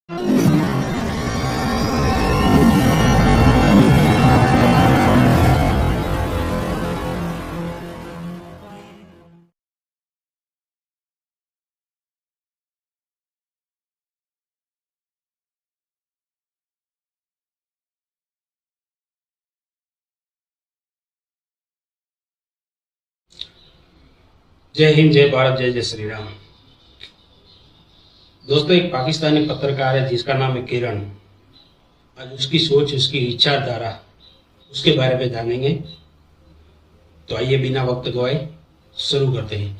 जय हिंद, जय भारत, जय जय श्री राम। दोस्तों, एक पाकिस्तानी पत्रकार है जिसका नाम है किरण। आज उसकी सोच, उसकी विचारधारा, उसके बारे में जानेंगे। तो आइए बिना वक्त गवाए शुरू करते हैं।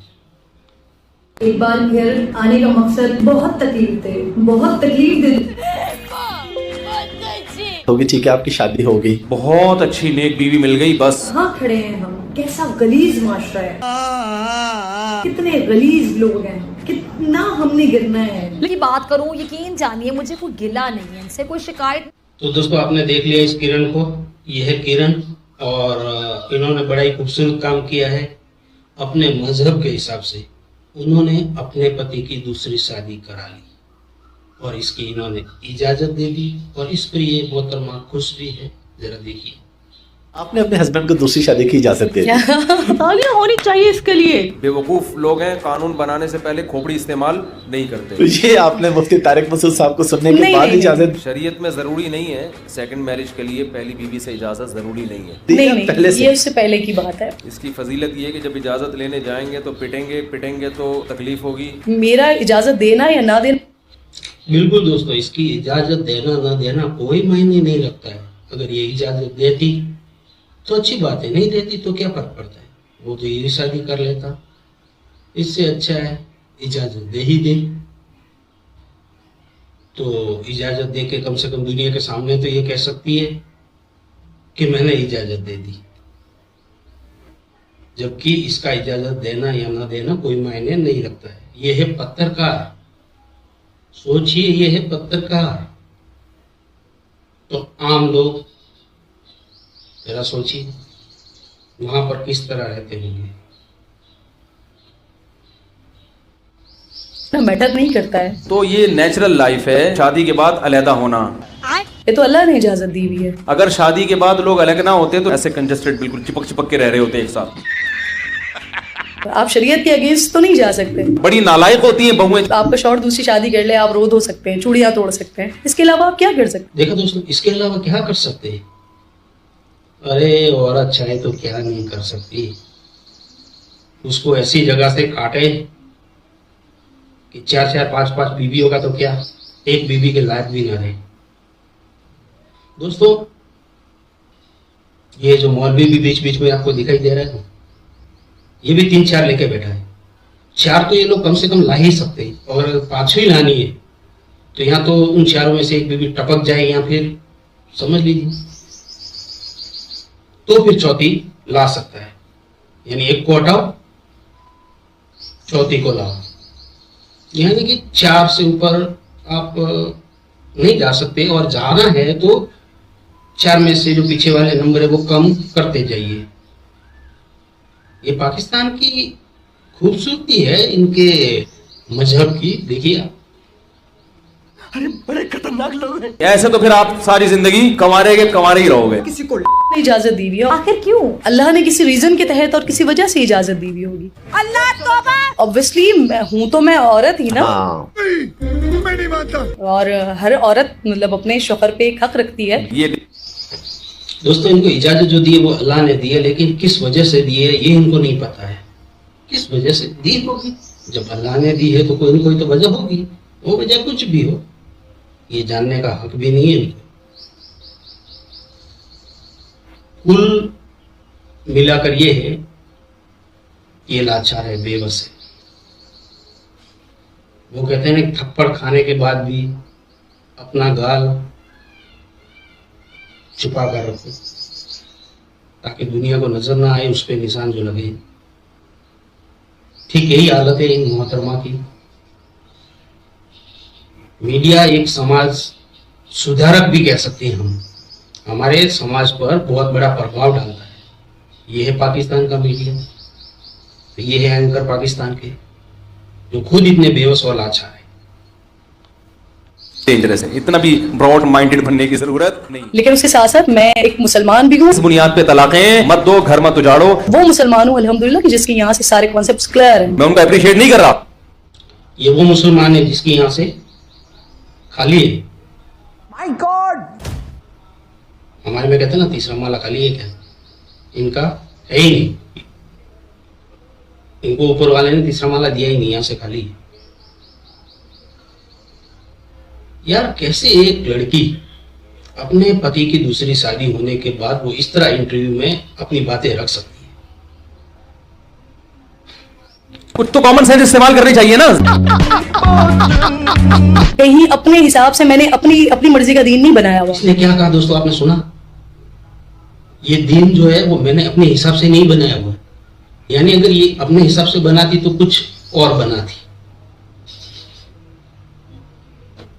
एक बार घर आने का मकसद बहुत तकलीफ थे, बहुत तकलीफ दे होगी। ठीक है, आपकी शादी हो गई, बहुत अच्छी नेक बीवी मिल गई, बस कहाँ खड़े हैं हम। कैसा गलीज माशरा है, कितने गलीज लोग हैं, कितना हमने गिरना है। की बात करूं, यकीन जानिए मुझे कोई गिला नहीं है, इनसे कोई शिकायत। तो दोस्तों, आपने देख लिया इस किरण को। यह है किरण और इन्होंने बड़ा ही खूबसूरत काम किया है। अपने मजहब के हिसाब से उन्होंने अपने पति की दूसरी शादी करा ली और इसकी इन्होंने इजाजत दे दी और इस पर ये मोहतरमा खुश भी है। जरा देखिए, आपने अपने हस्बैंड को दूसरी शादी की इजाजत दे दी। तालियां होनी चाहिए इसके लिए। बेवकूफ लोग हैं, कानून बनाने से पहले खोपड़ी इस्तेमाल नहीं करते। तो ये आपने मुफ्ती तारिक मसूद साहब को सुनने के बाद इजाजत। शरीयत में जरूरी नहीं है सेकंड मैरिज के लिए पहली बीवी से इजाजत जरूरी नहीं है। नहीं, पहले से ये उससे पहले की बात है। इसकी फजीलत ये है कि जब इजाजत लेने जाएंगे तो पिटेंगे तो तकलीफ होगी। मेरा इजाजत देना या ना देना, बिल्कुल दोस्तों, इसकी इजाजत देना ना देना कोई मायने नहीं रखता है। अगर ये इजाजत देती तो अच्छी बात है, नहीं देती तो क्या फर्क पड़ता है, वो तो ये शादी कर लेता। इससे अच्छा है इजाजत दे ही दे। तो इजाजत दे के कम से कम दुनिया के सामने तो ये कह सकती है कि मैंने इजाजत दे दी, जबकि इसका इजाजत देना या ना देना कोई मायने नहीं रखता है। ये है पत्रकार, सोचिए, ये है पत्रकार। तो आम लोग जरा सोचिए वहां पर किस तरह रहते होंगे। मैटर नहीं करता है। तो ये नेचुरल लाइफ है, शादी के बाद अलहदा होना। ये तो अल्लाह ने इजाजत दी हुई है। अगर शादी के बाद लोग अलग ना होते तो ऐसे कंजस्टेड बिल्कुल चिपक के रह रहे होते एक साथ। आप शरीयत के अगेंस्ट तो नहीं जा सकते। बड़ी नालायक होती हैं बहुएं। आपका शौहर दूसरी शादी कर ले, आप रोध हो सकते हैं, चूड़ियां तोड़ सकते हैं। इसके अलावा आप क्या कर सकते हैं? देखा दोस्तों, इसके अलावा क्या कर सकते हैं? अरे औरत चाहे तो क्या नहीं कर सकती। उसको ऐसी जगह से काटे कि 4-4, 5-5 बीवी होगा तो क्या एक बीवी के लायक भी ना रहे। दोस्तों, ये जो मौलवी भी बीच बीच में आपको दिखाई दे रहा है, ये भी 3-4 लेके बैठा है। 4 तो ये लोग कम से कम ला ही सकते हैं, और अगर 5वीं लानी है तो यहाँ तो उन 4 में से एक बीवी टपक जाए या फिर समझ लीजिए तो फिर चौथी ला सकता है। यानी एक को हटाओ, चौथी को लाओ। यानी कि 4 से ऊपर आप नहीं जा सकते, और जाना है तो 4 में से जो पीछे वाले नंबर है वो कम करते जाइए। ये पाकिस्तान की खूबसूरती है, इनके मजहब की। देखिए आप, अरे बड़े खतरनाक लोग हैं। ऐसे तो फिर आप सारी जिंदगी कमारे ही रहोगे। किसी को इजाजत दी हुई है, आखिर क्यों? अल्लाह ने किसी रीजन के तहत और किसी वजह से इजाजत दी हुई होगी। अल्लाह तौबा। ऑब्वियसली हूँ तो मैं औरत ही ना। हाँ। मैं नहीं मानता। और हर औरत मतलब अपने शौहर पे एक हक रखती है। ये दोस्तों, इनको इजाजत जो दी है वो अल्लाह ने दी है, लेकिन किस वजह से दी है ये इनको नहीं पता है। किस वजह से दी होगी? जब अल्लाह ने दी है तो कोई न कोई तो वजह होगी। वो वजह कुछ भी हो, ये जानने का हक भी नहीं है इनको। कुल मिलाकर ये है, ये लाचार है, बेबस है। वो कहते हैं ना, थप्पड़ खाने के बाद भी अपना गाल छुपा कर रखो ताकि दुनिया को नजर ना आए उस पे निशान जो लगे। ठीक यही हालत है इन मोहतरमा की। मीडिया एक समाज सुधारक भी कह सकते हैं हम, हमारे समाज पर बहुत बड़ा प्रभाव डालता है। ये है पाकिस्तान का मीडिया, तो ये है एंकर पाकिस्तान के, जो खुद इतने बेबस और लाचार है। डेंजरस है, इतना भी ब्रॉड माइंडेड बनने की जरूरत नहीं। लेकिन उसके साथ साथ मैं एक मुसलमान भी हूँ। इस बुनियाद पे तलाकें मत दो, घर मत उजाड़ो। वो मुसलमान हूँ अल्हम्दुलिल्लाह कि जिसके यहाँ से सारे कॉन्सेप्ट्स क्लियर हैं। मैं उनको अप्रिशिएट नहीं कर रहा। ये वो मुसलमान है जिसकी यहाँ से खाली है। माय गॉड, हमारे में कहते हैं ना तीसरा माला खाली है, क्या इनका है ही नहीं। इनको ऊपर वाले ने तीसरा माला दिया ही नहीं, यहाँ से खाली है। यार कैसे एक लड़की अपने पति की दूसरी शादी होने के बाद वो इस तरह इंटरव्यू में अपनी बातें रख सकती है? कुछ तो कॉमन सेंस इस्तेमाल करनी चाहिए ना। कहीं अपने हिसाब से मैंने अपनी मर्जी का दीन नहीं बनाया हुआ। इसने क्या कहा दोस्तों, आपने सुना? ये दीन जो है वो मैंने अपने हिसाब से नहीं बनाया हुआ। यानी अगर ये अपने हिसाब से बनाती तो कुछ और बनाती।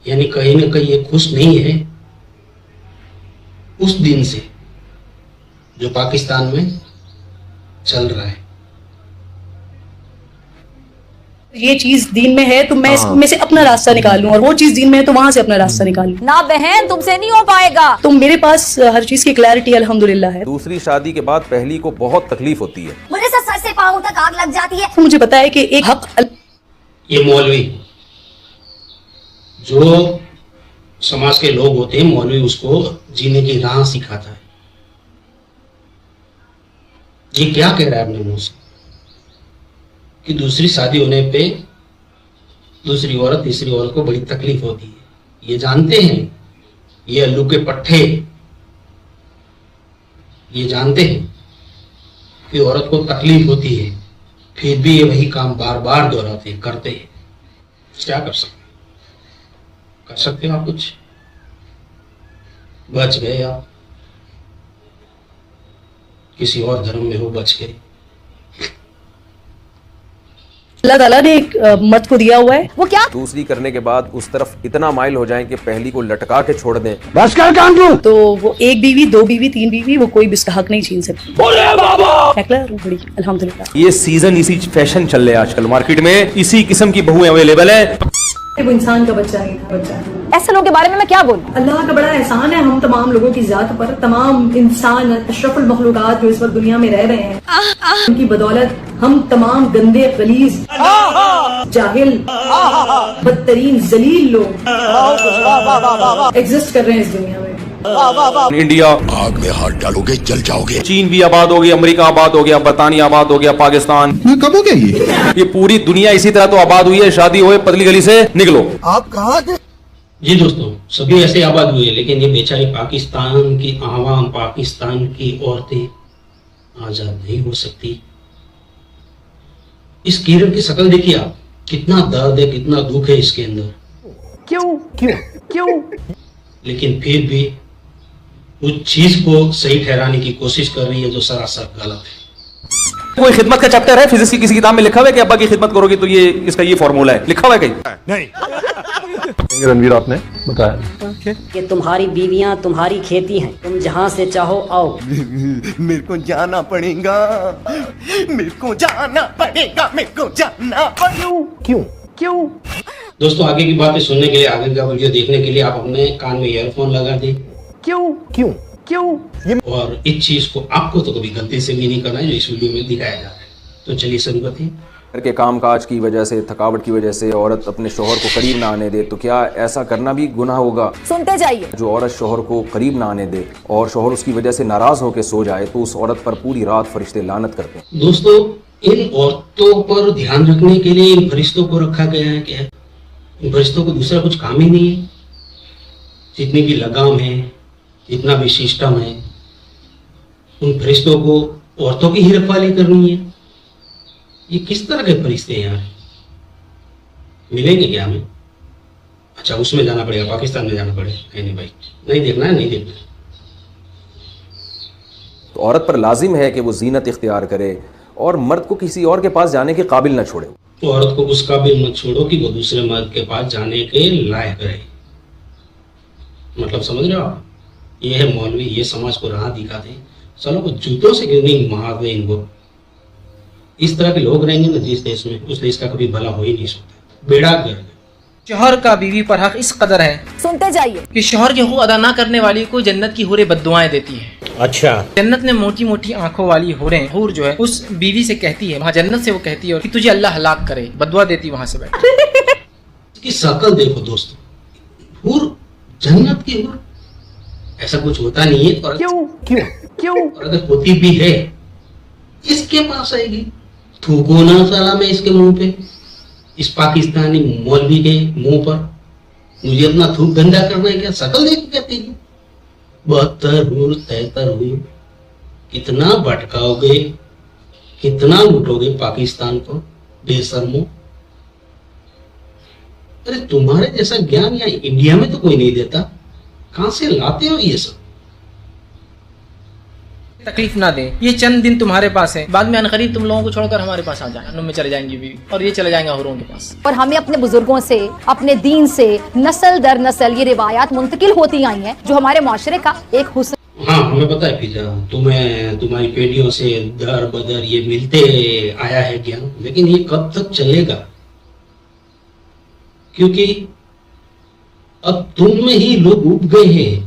यानी कहीं ना कहीं ये खुश नहीं है उस दिन से जो पाकिस्तान में चल रहा है। ये चीज दीन में है तो मैं इसमें से अपना रास्ता निकाल लूं, और वो चीज दीन में है तो वहां से अपना रास्ता निकाल लूं। ना बहन, तुमसे नहीं हो पाएगा। तो मेरे पास हर चीज की क्लैरिटी अल्हम्दुलिल्लाह है। दूसरी शादी के बाद पहली को बहुत तकलीफ होती है। मुझे सर से पांव तक आग लग जाती है। तो मुझे पता है कि एक हक ये मौलवी, जो समाज के लोग होते हैं, मौलवी उसको जीने की राह सिखाता है। ये क्या कह रहा है अपने मुंह से कि दूसरी शादी होने पे दूसरी औरत तीसरी औरत को बड़ी तकलीफ होती है। ये जानते हैं, ये अल्लू के पट्टे ये जानते हैं कि औरत को तकलीफ होती है, फिर भी ये वही काम बार बार दोहराते हैं, करते हैं। क्या कर सकते हो आप? कुछ बच गए आप, किसी और धर्म में हो बच गए। अल्लाह ताला ने एक मत को दिया हुआ है। वो क्या? दूसरी करने के बाद उस तरफ इतना माइल हो जाए कि पहली को लटका के छोड़ दें। बस कर काम तू। तो वो एक बीवी, दो बीवी, तीन बीवी, वो कोई भी इसका हक नहीं छीन सकती। बड़ी अल्हम्दुलिल्लाह। ये सीजन, इसी फैशन चल रहे हैं आजकल मार्केट में, इसी किस्म की बहुएं अवेलेबल है। वो इंसान का बच्चा नहीं था, बच्चा है। ऐसे लोगों के बारे में मैं क्या बोलूं? अल्लाह का बड़ा एहसान है हम तमाम लोगों की जात पर। तमाम इंसान अशरफुल मखलूकात जो इस वक्त दुनिया में रह रहे हैं, उनकी बदौलत हम तमाम गंदे, गलीज, जाहिल, बदतरीन, जलील लोग एग्जिस्ट कर रहे हैं इस दुनिया में। इंडिया आग में हाथ डालोगे जल जाओगे। चीन भी आबाद हो गया, अमेरिका आबाद हो गया, बरतानिया आबाद हो गया, पाकिस्तान। कब हो गया ये पूरी दुनिया इसी तरह तो आबाद हुई है। शादी हुए, पतली गली से निकलो। आप कहाँ थे? जी दोस्तों, सभी ऐसे आबाद हुए, लेकिन ये बेचारी पाकिस्तान की आवाम, पाकिस्तान की औरतें आजाद नहीं हो सकती। इस किरण की शक्ल देखिए आप, कितना दर्द है, कितना दुख है इसके अंदर। क्यों? लेकिन फिर भी उस चीज को सही ठहराने की कोशिश कर रही है जो सरासर गलत है। कोई खिदमत का चैप्टर है फिजिक्स की किसी किताब में लिखा हुआ है कि अब्बा की खिदमत करोगे तो ये इसका ये फॉर्मूला है, लिखा हुआ है कहीं? नहीं। रणवीर आपने बताया कि तुम्हारी बीवियां तुम्हारी खेती हैं, तुम जहां से चाहो आओ। मेरे को जाना पड़ेगा, मेरे को जाना पड़ेगा, मेरे को जाना पड़ेगा। क्यों? दोस्तों, आगे की बातें सुनने के लिए, आगे का वीडियो देखने के लिए आप अपने कान में ईयरफोन लगा दें। क्यों? और इस चीज को आपको तो कभी गलती से भी नहीं करना है जो इस वीडियो में दिखाया जा रहा है। तो चलिए शुरू करते हैं। घर के कामकाज की वजह से, थकावट की वजह से औरत अपने शोहर को करीब ना आने दे, तो क्या ऐसा करना भी गुनाह होगा? सुनते जाइए। जो औरत शोहर को करीब ना आने दे और शोहर उसकी वजह से नाराज होकर सो जाए तो उस औरत पर पूरी रात फरिश्ते लानत करते हैं। दोस्तों, इन औरतों पर ध्यान रखने के लिए इन फरिश्तों को रखा गया है। क्या इन फरिश्तों को दूसरा कुछ काम ही नहीं है? जितनी भी लगाम है, जितना भी सिस्टम है, उन फरिश्तों को औरतों की ही रखवाली करनी है। ये किस तरह के फरिश्ते हैं यार? मिलेंगे क्या हमें? अच्छा, उसमें जाना पड़ेगा, पाकिस्तान में जाना पड़ेगा। नहीं भाई, नहीं देखना है, नहीं देखना। तो औरत पर लाजिम है कि वो जीनत इख्तियार करे और मर्द को किसी और के पास जाने के काबिल न छोड़े। तो औरत को उस काबिल मत छोड़ो कि वो दूसरे मर्द के पास जाने के लायक रहे। मतलब समझ रहे हो आप? ये है मौलवी, ये समाज को राह दिखाते हैं। चलो वो जूतों से क्यों नहीं मार दे इनको। इस तरह के लोग रहेंगे ना जिस देश में, उस देश का कभी भला हो ही नहीं सकता। बेड़ा गर्क। शौहर का बीवी पर हक इस कदर है सुनते जाइए कि शौहर के हुकूक अदा न करने वाली को जन्नत की हूरें बद्दुआएं देती है। अच्छा। जन्नत में मोटी मोटी आंखों वाली हूर जो है उस बीवी से कहती है, वहाँ जन्नत से वो कहती है कि तुझे अल्लाह हलाक करे, बद्दुआ देती वहाँ से बैठ। इसकी शकल देखो दोस्तों, हूर जन्नत की हूर, ऐसा कुछ होता नहीं है। और और अगर होती भी है इसके पास आएगी, थूको ना साला मैं इसके मुंह पे, इस पाकिस्तानी मौलवी के मुंह पर मुझे इतना थूक गंदा करना है क्या? शकल देख कहती है 72 हूर 73 हूर, कितना भटकाओगे, कितना लूटोगे पाकिस्तान को बेशर्मो। अरे तुम्हारे जैसा ज्ञान यहाँ इंडिया में तो कोई नहीं देता, कहां से लाते हो ये सब? तकलीफ ना दे, ये चंद दिन तुम्हारे पास है, बाद में अनकरीब तुम लोगों को छोड़कर हमारे पास आ जाए, में चले जाएंगी भी और ये चले जाएंगे हुरों के पास। और हमें अपने बुजुर्गों से, अपने दीन से नस्ल दर नस्ल ये रिवायात मुंतकिल होती आई हैं जो हमारे माशरे का एक हुस्न। हाँ हमें पता है फिजा, तुम्हें तुम्हारी पीढ़ियों से दर बदर ये मिलते आया है ज्ञान, लेकिन ये कब तक चलेगा? क्योंकि अब तुम में ही लोग उब गए हैं।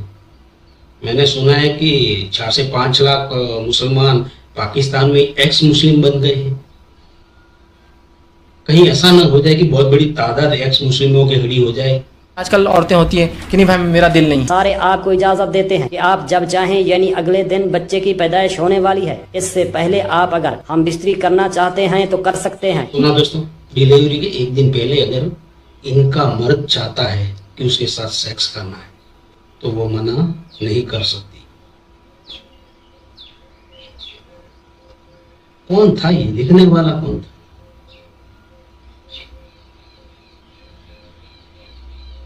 मैंने सुना है कि 4 से 5 लाख मुसलमान पाकिस्तान में एक्स मुस्लिम बन गए हैं। कहीं ऐसा ना हो जाए कि बहुत बड़ी तादाद एक्स मुस्लिमों की खड़ी हो जाए। आजकल औरतें होती हैं कि नहीं भाई मेरा दिल नहीं। सारे आपको इजाजत देते हैं कि आप जब चाहें, यानी अगले दिन बच्चे की पैदाइश होने वाली है, इससे पहले आप अगर हम बिस्तरी करना चाहते हैं तो कर सकते हैं। सुना दोस्तों, डिलीवरी के एक दिन पहले अगर इनका मर्द चाहता है कि उसके साथ सेक्स करना है तो वो मना नहीं कर सकती। कौन था ये लिखने वाला, कौन था?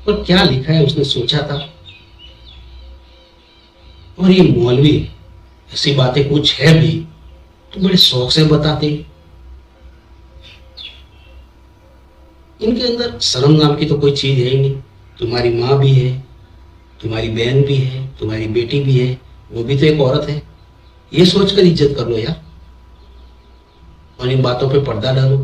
और क्या लिखा है उसने सोचा था? और ये मौलवी ऐसी बातें कुछ है भी तो बड़े शौक से बताते। इनके अंदर शर्म नाम की तो कोई चीज है ही नहीं। तुम्हारी माँ भी है, तुम्हारी बहन भी है, तुम्हारी बेटी भी है, वो भी तो एक औरत है। ये सोचकर इज्जत कर लो यार, और इन बातों पे पर्दा डालो।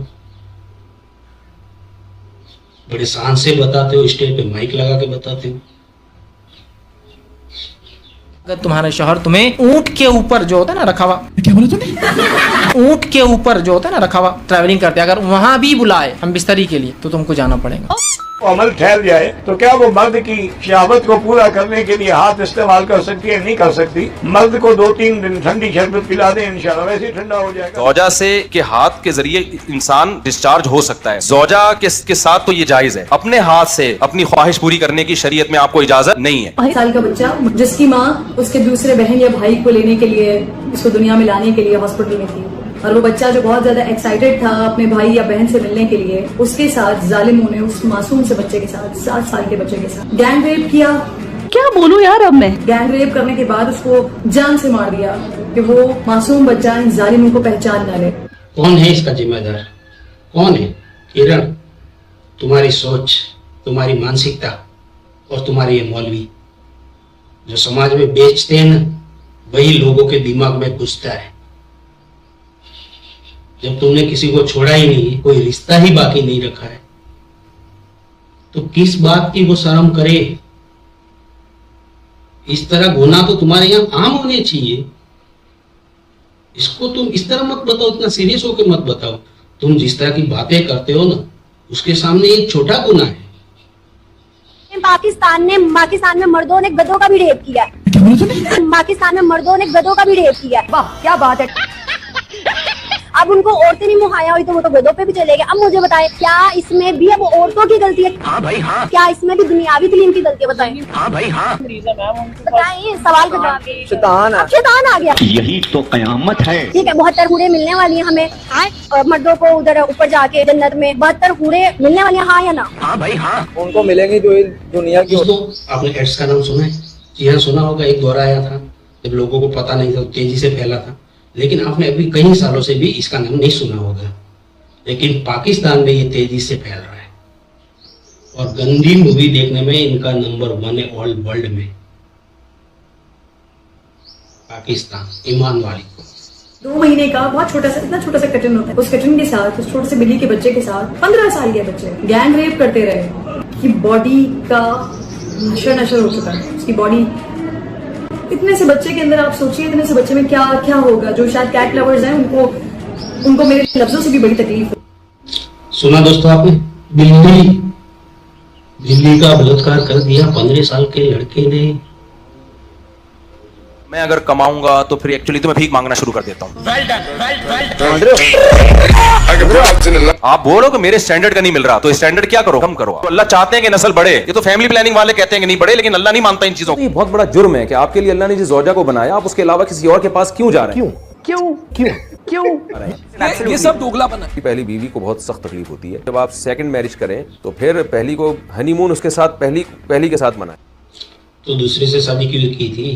बड़े शान से बताते हो, स्टेज पे माइक लगा के बताते हो। अगर तुम्हारे शौहर तुम्हें ऊंट के ऊपर जो होता है ना रखा हुआ, क्या बोले तुमने? ऊंट के ऊपर जो होता है ना रखा हुआ, ट्रैवलिंग करते, अगर वहां भी बुलाए हम बिस्तरी के लिए तो तुमको जाना पड़ेगा। अमल ठहर जाए तो क्या वो मर्द की शहावत को पूरा करने के लिए हाथ इस्तेमाल कर सकती है? नहीं कर सकती। मर्द को 2-3 दिन ठंडी शरबत पिला दें, इंशाल्लाह वैसे ही ठंडा हो जाएगा। ज़ौजा से के हाथ के जरिए इंसान डिस्चार्ज हो सकता है। ज़ौजा के साथ तो ये जायज है। अपने हाथ से अपनी ख्वाहिश पूरी करने की शरीयत में आपको इजाजत नहीं है। 5 साल का बच्चा जिसकी माँ उसके दूसरे बहन या भाई को लेने के लिए, इसको दुनिया में लाने के लिए हॉस्पिटल में थी, और वो बच्चा जो बहुत ज्यादा एक्साइटेड था अपने भाई या बहन से मिलने के लिए, उसके साथ जालिमों ने उस मासूम से बच्चे के साथ, 7 साल के बच्चे के साथ गैंग रेप किया। क्या बोलूं यार अब मैं। गैंग रेप करने के बाद उसको जान से मार दिया कि वो मासूम बच्चा इन जालिमों को पहचान न ले। कौन है इसका जिम्मेदार? कौन है? किरण, तुम्हारी सोच, तुम्हारी मानसिकता और तुम्हारे ये मौलवी जो समाज में बेचते हैं ना, वही लोगों के दिमाग में घुसता है। जब तुमने किसी को छोड़ा ही नहीं, कोई रिश्ता ही बाकी नहीं रखा है, तो किस बात की वो शर्म करे? इस तरह गुनाह तो तुम्हारे यहाँ आम होने चाहिए। इसको तुम इस तरह मत बताओ, इतना सीरियस होकर मत बताओ। तुम जिस तरह की बातें करते हो ना, उसके सामने ये छोटा गुनाह है। पाकिस्तान में मर्दों ने गधों का भी रेप किया है। पाकिस्तान में मर्दों ने गधों का भी रेप किया है। वाह क्या बात है। अब उनको औरतें नहीं मुहैया हुई तो वो तो गधों पे भी चले गए। अब मुझे बताएं, क्या इसमें भी अब औरतों की गलती है? हाँ भाई हाँ। क्या इसमें भी दुनियावी तलीम की गलती है? बताएं। हाँ भाई हाँ। बताएं, सवाल का जवाब। शैतान आ गया। यही तो कयामत है। ठीक है, 72 हूरें मिलने वाली हैं हमें, और मर्दों को उधर ऊपर जाके जन्नत में 72 हूरें मिलने वाली हैं, हाँ या ना? हाँ भाई हाँ। उनको मिलेंगी जो दुनिया की। दोस्तों, आपने एड्स का नाम सुना है? जी हाँ सुना होगा। एक दौर आया था जब लोगों को पता नहीं था, तेजी से फैला था, लेकिन आपने अभी कई सालों से भी इसका नाम नहीं सुना होगा। लेकिन पाकिस्तान में ये तेजी से फैल रहा है, और गंदी मूवी देखने में इनका नंबर 1 है ऑल वर्ल्ड में। पाकिस्तान, ईमान वाली को 2 महीने का बहुत छोटा सा, इतना छोटा सा कटन होता है, उस कटन के साथ, उस छोटे से बिल्ली के बच्चे के साथ 15 साल के बच्चे गैंग रेप करते रहे। कि बॉडी का नशर हो चुका है, उसकी बॉडी। इतने से बच्चे के अंदर आप सोचिए, इतने से बच्चे में क्या क्या होगा। जो शायद कैट लवर्स हैं उनको मेरे लफ्जों से भी बड़ी तकलीफ है। सुना दोस्तों आपने, बिल्ली का बलात्कार कर दिया 15 साल के लड़के ने। मैं अगर कमाऊंगा तो फिर एक्चुअली तो मैं भीख मांगना शुरू कर देता हूँ। आप बोलो कि मेरे स्टैंडर्ड का नहीं मिल रहा, तो स्टैंडर्ड क्या करो, कम करो। तो अल्लाह चाहते हैं कि नस्ल बढ़े, ये तो फैमिली प्लानिंग वाले कहते हैं कि नहीं बढ़े, लेकिन अल्लाह नहीं मानता इन चीजों को। ये बहुत बड़ा जुर्म है कि आपके लिए अल्लाह ने जिस ज़ौजा को बनाया, आप उसके अलावा किसी और के पास क्यों जा रहे हैं? क्यों? ये सब दोगलापन है। पहली बीवी को बहुत सख्त तकलीफ होती है। जब आप सेकंड मैरिज करें तो फिर पहली को हनीमून उसके साथ पहली के साथ मनाएं। तो दूसरे से शादी क्यों की थी?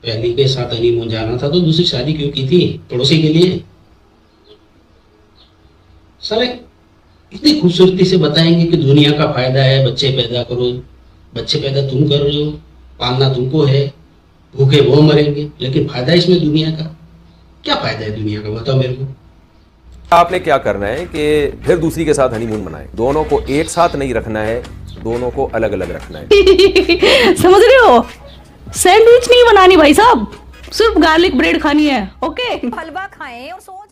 पहली के साथ हनीमून जाना था तो दूसरी शादी क्यों की थी? पड़ोसी के लिए? सारे इतनी खूबसूरती से बताएंगे कि दुनिया का फायदा है, बच्चे पैदा करो। बच्चे पैदा तुम कर रहे हो, पालना तुमको है, भूखे वो मरेंगे, लेकिन फायदा इसमें दुनिया का क्या फायदा है? दुनिया का बताओ मेरे को। आपने क्या करना है कि फिर दूसरी के साथ हनीमून मनाएं। दोनों को एक साथ नहीं रखना है, दोनों को अलग अलग रखना है। समझ रहे हो? सैंडविच नहीं बनानी भाई साहब, सिर्फ गार्लिक ब्रेड खानी है। ओके, हलवा खाएं और सो